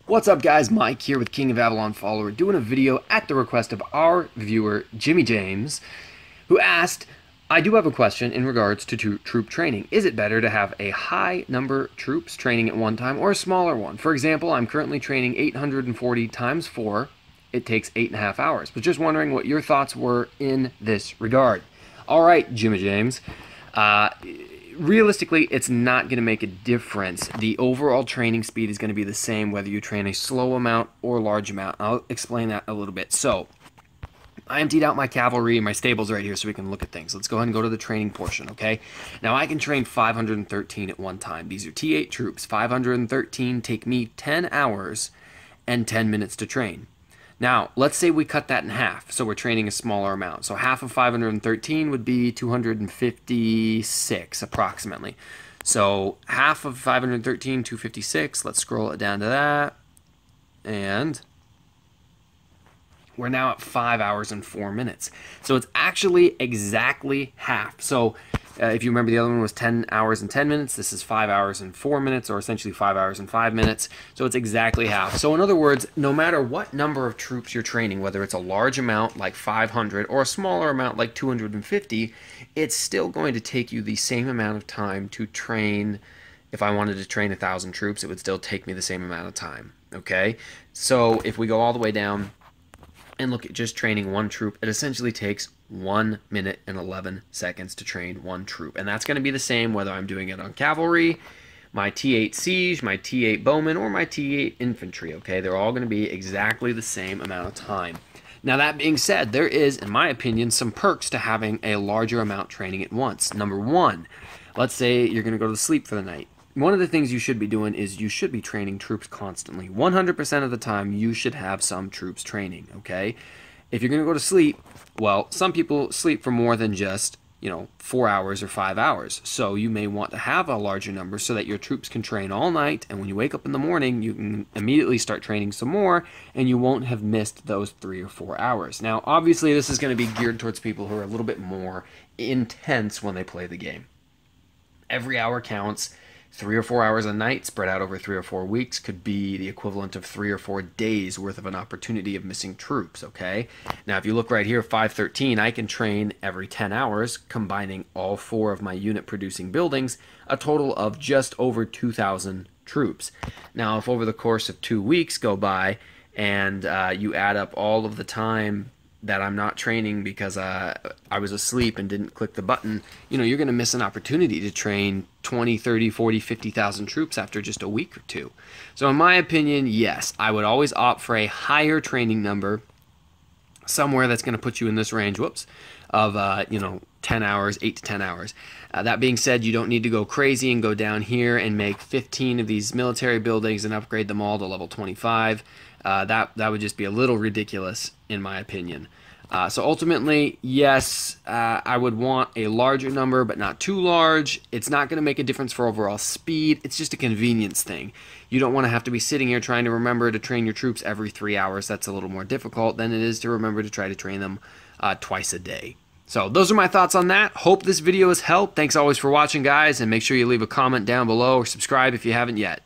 What's up guys, Mike here with King of Avalon Follower, doing a video at the request of our viewer, Jimmy James, who asked, I do have a question in regards to troop training. Is it better to have a high number troops training at one time or a smaller one? For example, I'm currently training 840 times 4. It takes 8.5 hours. But just wondering what your thoughts were in this regard. All right, Jimmy James. Realistically, it's not going to make a difference. The overall training speed is going to be the same whether you train a slow amount or large amount. I'll explain that a little bit. So, I emptied out my cavalry and my stables right here so we can look at things. Let's go ahead and go to the training portion, okay? Now, I can train 513 at one time. These are T8 troops. 513 take me 10 hours and 10 minutes to train. Now, let's say we cut that in half, so we're training a smaller amount. So half of 513 would be 256, approximately. So half of 513, 256. Let's scroll it down to that. And we're now at 5 hours and 4 minutes. So it's actually exactly half. So if you remember, the other one was 10 hours and 10 minutes. This is 5 hours and 4 minutes, or essentially 5 hours and 5 minutes. So it's exactly half. So in other words, no matter what number of troops you're training, whether it's a large amount like 500 or a smaller amount like 250, it's still going to take you the same amount of time to train. If I wanted to train 1,000 troops, it would still take me the same amount of time. Okay? So if we go all the way down and look at just training one troop, it essentially takes 1 minute and 11 seconds to train one troop. And that's going to be the same whether I'm doing it on cavalry, my T8 siege, my T8 bowman, or my T8 infantry, okay? They're all going to be exactly the same amount of time. Now, that being said, there is, in my opinion, some perks to having a larger amount training at once. Number one, let's say you're going to go to sleep for the night. One of the things you should be doing is you should be training troops constantly. 100% of the time, you should have some troops training, okay? If you're going to go to sleep, well, some people sleep for more than just, 4 hours or 5 hours. So you may want to have a larger number so that your troops can train all night, and when you wake up in the morning, you can immediately start training some more, and you won't have missed those 3 or 4 hours. Now, obviously, this is going to be geared towards people who are a little bit more intense when they play the game. Every hour counts. 3 or 4 hours a night spread out over 3 or 4 weeks could be the equivalent of 3 or 4 days worth of an opportunity of missing troops, okay? Now, if you look right here, 513, I can train every 10 hours, combining all 4 of my unit-producing buildings, a total of just over 2,000 troops. Now, if over the course of 2 weeks go by and you add up all of the time that I'm not training because I was asleep and didn't click the button, you're going to miss an opportunity to train 20, 30, 40, 50,000 troops after just a week or two. So in my opinion, yes, I would always opt for a higher training number, somewhere that's going to put you in this range, of 10 hours, 8 to 10 hours. That being said, you don't need to go crazy and go down here and make 15 of these military buildings and upgrade them all to level 25. That would just be a little ridiculous, in my opinion. So ultimately, yes, I would want a larger number, but not too large. It's not going to make a difference for overall speed. It's just a convenience thing. You don't want to have to be sitting here trying to remember to train your troops every 3 hours. That's a little more difficult than it is to remember to try to train them twice a day. So those are my thoughts on that. Hope this video has helped. Thanks always for watching, guys, and make sure you leave a comment down below or subscribe if you haven't yet.